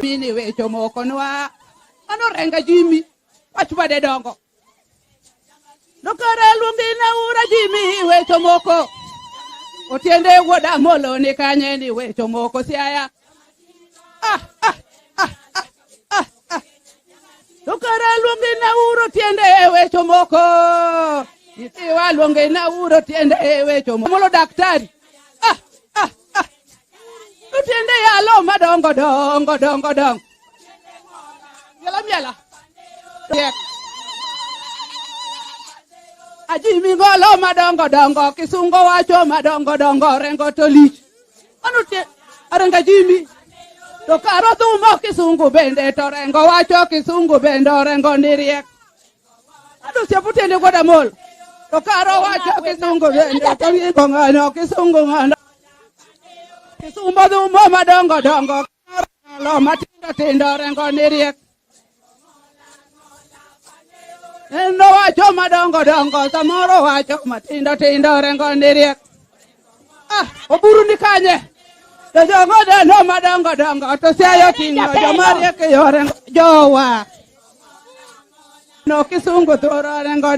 Mini we chomoko noa anorenga Jimmy wachuba de dongo dokara lungi na ura Jimmy we chomoko otiende woda molo ni kanye ni we chomoko siaya dokara lungi na ura tiende we chomoko itiwa lungi na ura tiende we chomoko molo daktari tiende ya lo madongo dongo yala Jimmy ngolo madongo kisungo wacho madongo rengo tolich anu te arenga Jimmy to karo tumo kisungu bende to rengo wacho kisungu bende rengo ndiriek anu seputende goda mol to karo wacho kisungu bende to rengo ngano kisungu ngano kisumbo dumo madongo lo matinda rengo ndiriek eno wacho madongo samoro wacho matinda rengo ndiriek oburu ni kanye to jogo de no madongo to siayo tinyo jomariek yore jowa no kisungu to rengo